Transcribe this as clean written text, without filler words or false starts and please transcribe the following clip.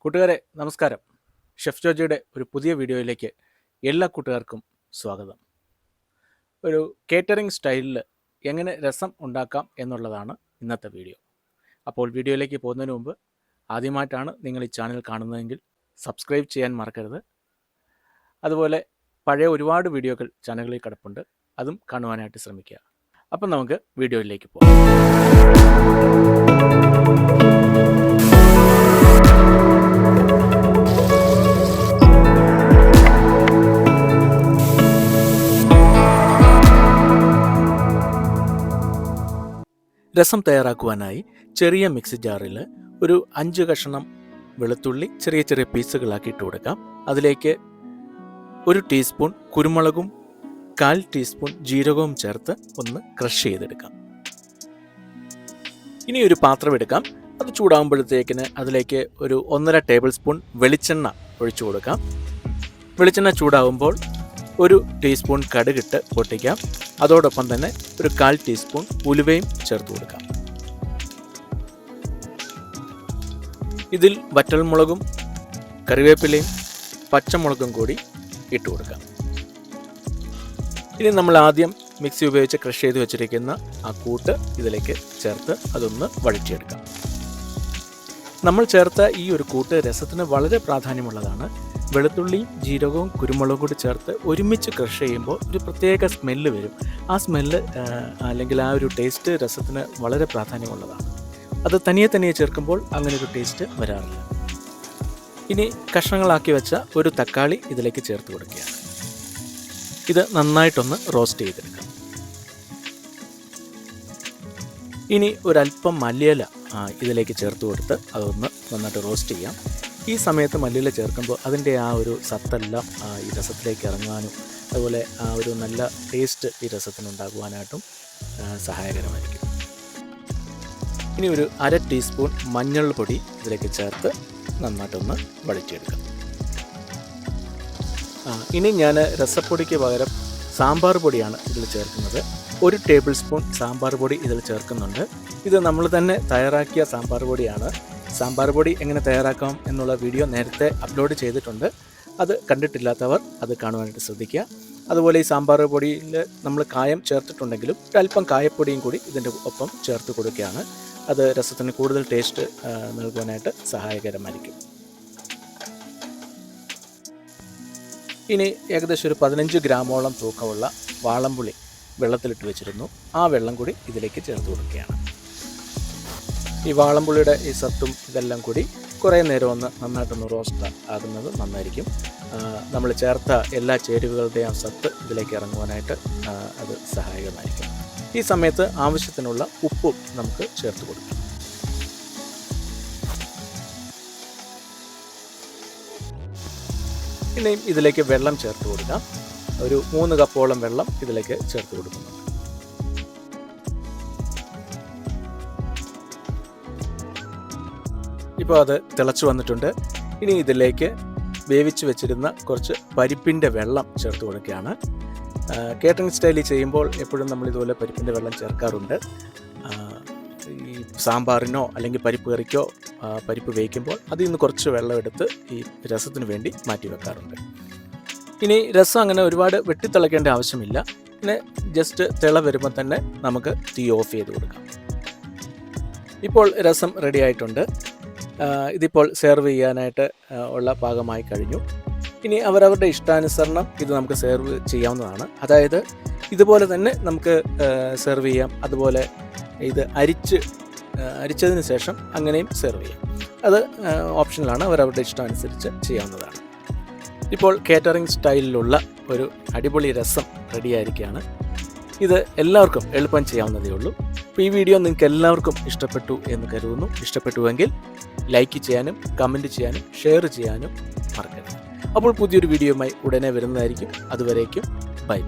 കൂട്ടുകാരെ നമസ്കാരം. ഷെഫ് ജോർജിയുടെ ഒരു പുതിയ വീഡിയോയിലേക്ക് എല്ലാ കൂട്ടുകാർക്കും സ്വാഗതം. ഒരു കേറ്ററിംഗ് സ്റ്റൈലിൽ എങ്ങനെ രസം ഉണ്ടാക്കാം എന്നുള്ളതാണ് ഇന്നത്തെ വീഡിയോ. അപ്പോൾ വീഡിയോയിലേക്ക് പോകുന്നതിന് മുമ്പ് ആദ്യമായിട്ടാണ് നിങ്ങൾ ഈ ചാനൽ കാണുന്നതെങ്കിൽ സബ്സ്ക്രൈബ് ചെയ്യാൻ മറക്കരുത്. അതുപോലെ പഴയ ഒരുപാട് വീഡിയോകൾ ചാനലിൽ കിടപ്പുണ്ട്, അതും കാണുവാനായിട്ട് ശ്രമിക്കുക. അപ്പം നമുക്ക് വീഡിയോയിലേക്ക് പോകാം. രസം തയ്യാറാക്കുവാനായി ചെറിയ മിക്സി ജാറിൽ ഒരു 5 കഷ്ണം വെളുത്തുള്ളി ചെറിയ ചെറിയ പീസുകളാക്കി ഇട്ട് കൊടുക്കാം. അതിലേക്ക് 1 ടീസ്പൂൺ കുരുമുളകും 1/4 ടീസ്പൂൺ ജീരകവും ചേർത്ത് ഒന്ന് ക്രഷ് ചെയ്തെടുക്കാം. ഇനി ഒരു പാത്രം എടുക്കാം. അത് ചൂടാകുമ്പോഴത്തേക്കിന് അതിലേക്ക് ഒരു 1.5 ടേബിൾ സ്പൂൺ വെളിച്ചെണ്ണ ഒഴിച്ചു കൊടുക്കാം. വെളിച്ചെണ്ണ ചൂടാകുമ്പോൾ 1 ടീസ്പൂൺ കടുകിട്ട് പൊട്ടിക്കാം. അതോടൊപ്പം തന്നെ ഒരു 1/4 ടീസ്പൂൺ ഉലുവയും ചേർത്ത് കൊടുക്കാം. ഇതിൽ വറ്റൽമുളകും കറിവേപ്പിലയും പച്ചമുളകും കൂടി ഇട്ട് കൊടുക്കാം. ഇനി നമ്മൾ ആദ്യം മിക്സി ഉപയോഗിച്ച് ക്രഷ് ചെയ്ത് വെച്ചിരിക്കുന്ന ആ കൂട്ട് ഇതിലേക്ക് ചേർത്ത് അതൊന്ന് വഴറ്റിയെടുക്കാം. നമ്മൾ ചേർത്ത ഈ ഒരു കൂട്ട് രസത്തിന് വളരെ പ്രാധാന്യമുള്ളതാണ്. വെളുത്തുള്ളിയും ജീരകവും കുരുമുളകും കൂടി ചേർത്ത് ഒരുമിച്ച് ക്രഷ് ചെയ്യുമ്പോൾ ഒരു പ്രത്യേക സ്മെല്ല് വരും. ആ സ്മെല്ല് അല്ലെങ്കിൽ ആ ഒരു ടേസ്റ്റ് രസത്തിന് വളരെ പ്രാധാന്യമുള്ളതാണ്. അത് തനിയെ ചേർക്കുമ്പോൾ അങ്ങനെ ഒരു ടേസ്റ്റ് വരാറില്ല. ഇനി കഷ്ണങ്ങളാക്കി വെച്ച ഒരു തക്കാളി ഇതിലേക്ക് ചേർത്ത് കൊടുക്കുകയാണ്. ഇത് നന്നായിട്ടൊന്ന് റോസ്റ്റ് ചെയ്തെടുക്കാം. ഇനി ഒരല്പം മല്ലിയില ഇതിലേക്ക് ചേർത്ത് കൊടുത്ത് അതൊന്ന് നന്നായിട്ട് റോസ്റ്റ് ചെയ്യാം. ഈ സമയത്ത് മല്ലിയില ചേർക്കുമ്പോൾ അതിൻ്റെ ആ ഒരു സത്തെല്ലാം ഈ രസത്തിലേക്ക് ഇറങ്ങുവാനും അതുപോലെ ആ ഒരു നല്ല ടേസ്റ്റ് ഈ രസത്തിനുണ്ടാകുവാനായിട്ടും സഹായകരമായിരിക്കും. ഇനി ഒരു 1/2 ടീസ്പൂൺ മഞ്ഞൾപ്പൊടി ഇതിലേക്ക് ചേർത്ത് നന്നായിട്ടൊന്ന് വഴറ്റിയെടുക്കാം. ഇനി ഞാൻ രസപ്പൊടിക്ക് പകരം സാമ്പാർ പൊടിയാണ് ഇതിൽ ചേർക്കുന്നത്. 1 ടേബിൾ സ്പൂൺ സാമ്പാർ പൊടി ഇതിൽ ചേർക്കുന്നുണ്ട്. ഇത് നമ്മൾ തന്നെ തയ്യാറാക്കിയ സാമ്പാർ പൊടിയാണ്. സാമ്പാർ പൊടി എങ്ങനെ തയ്യാറാക്കാം എന്നുള്ള വീഡിയോ നേരത്തെ അപ്ലോഡ് ചെയ്തിട്ടുണ്ട്. അത് കണ്ടിട്ടില്ലാത്തവർ അത് കാണുവാനായിട്ട് ശ്രദ്ധിക്കുക. അതുപോലെ ഈ സാമ്പാർ പൊടിയിൽ നമ്മൾ കായം ചേർത്തിട്ടുണ്ടെങ്കിലും ഒരല്പം കായപ്പൊടിയും കൂടി ഇതിൻ്റെ ഒപ്പം ചേർത്ത് കൊടുക്കുകയാണ്. അത് രസത്തിന് കൂടുതൽ ടേസ്റ്റ് നൽകുവാനായിട്ട് സഹായകരമായിരിക്കും. ഇനി ഏകദേശം ഒരു 15 ഗ്രാമോളം തൂക്കമുള്ള വാളംപുളി വെള്ളത്തിലിട്ട് വെച്ചിരുന്നു. ആ വെള്ളം കൂടി ഇതിലേക്ക് ചേർത്ത് കൊടുക്കുകയാണ്. ഈ വാളംപുളിയുടെ ഈ സത്തും ഇതെല്ലാം കൂടി കുറേ നേരം ഒന്ന് നന്നായിട്ടൊന്ന് റോസ്റ്റ് ആകുന്നത് നന്നായിരിക്കും. നമ്മൾ ചേർത്ത എല്ലാ ചേരുവകളുടെയും സത്ത് ഇതിലേക്ക് ഇറങ്ങുവാനായിട്ട് അത് സഹായകമായിരിക്കും. ഈ സമയത്ത് ആവശ്യത്തിനുള്ള ഉപ്പും നമുക്ക് ചേർത്ത് കൊടുക്കാം. ഇനിയും ഇതിലേക്ക് വെള്ളം ചേർത്ത് കൊടുക്കാം. ഒരു 3 കപ്പോളം വെള്ളം ഇതിലേക്ക് ചേർത്ത് കൊടുക്കുന്നുണ്ട്. ഇപ്പോൾ അത് തിളച്ചു വന്നിട്ടുണ്ട്. ഇനി ഇതിലേക്ക് വേവിച്ച് വെച്ചിരുന്ന കുറച്ച് പരിപ്പിൻ്റെ വെള്ളം ചേർത്ത് കൊടുക്കുകയാണ്. കേറ്ററിംഗ് സ്റ്റൈലിൽ ചെയ്യുമ്പോൾ എപ്പോഴും നമ്മൾ ഇതുപോലെ പരിപ്പിൻ്റെ വെള്ളം ചേർക്കാറുണ്ട്. ഈ സാമ്പാറിനോ അല്ലെങ്കിൽ പരിപ്പ് കറിക്കോ പരിപ്പ് വേവിക്കുമ്പോൾ അതിൽ നിന്ന് കുറച്ച് വെള്ളം എടുത്ത് ഈ രസത്തിന് വേണ്ടി മാറ്റി വെക്കാറുണ്ട്. ഇനി രസം അങ്ങനെ ഒരുപാട് വെട്ടിത്തിളയ്ക്കേണ്ട ആവശ്യമില്ല. പിന്നെ ജസ്റ്റ് തിള വരുമ്പോൾ തന്നെ നമുക്ക് തീ ഓഫ് ചെയ്ത് കൊടുക്കാം. ഇപ്പോൾ രസം റെഡി ആയിട്ടുണ്ട്. ഇതിപ്പോൾ സെർവ് ചെയ്യാനായിട്ട് ഉള്ള പാകമായി കഴിഞ്ഞു. ഇനി അവരവരുടെ ഇഷ്ടാനുസരണം ഇത് നമുക്ക് സെർവ് ചെയ്യാവുന്നതാണ്. അതായത് ഇതുപോലെ തന്നെ നമുക്ക് സെർവ് ചെയ്യാം. അതുപോലെ ഇത് അരിച്ചതിന് ശേഷം അങ്ങനെയും സെർവ് ചെയ്യാം. അത് ഓപ്ഷനിലാണ്, അവരവരുടെ ഇഷ്ടം അനുസരിച്ച് ചെയ്യാവുന്നതാണ്. ഇപ്പോൾ കേറ്ററിംഗ് സ്റ്റൈലിലുള്ള ഒരു അടിപൊളി രസം റെഡിയായിരിക്കുകയാണ്. ഇത് എല്ലാവർക്കും എളുപ്പം ചെയ്യാവുന്നതേ ഉള്ളൂ. അപ്പോൾ ഈ വീഡിയോ നിങ്ങൾക്ക് എല്ലാവർക്കും ഇഷ്ടപ്പെട്ടു എന്ന് കരുതുന്നു. ഇഷ്ടപ്പെട്ടുവെങ്കിൽ ലൈക്ക് ചെയ്യാനും കമൻറ്റ് ചെയ്യാനും ഷെയർ ചെയ്യാനും മറക്കരുത്. അപ്പോൾ പുതിയൊരു വീഡിയോയുമായി ഉടനെ വരുന്നതായിരിക്കും. അതുവരേക്കും ബൈ.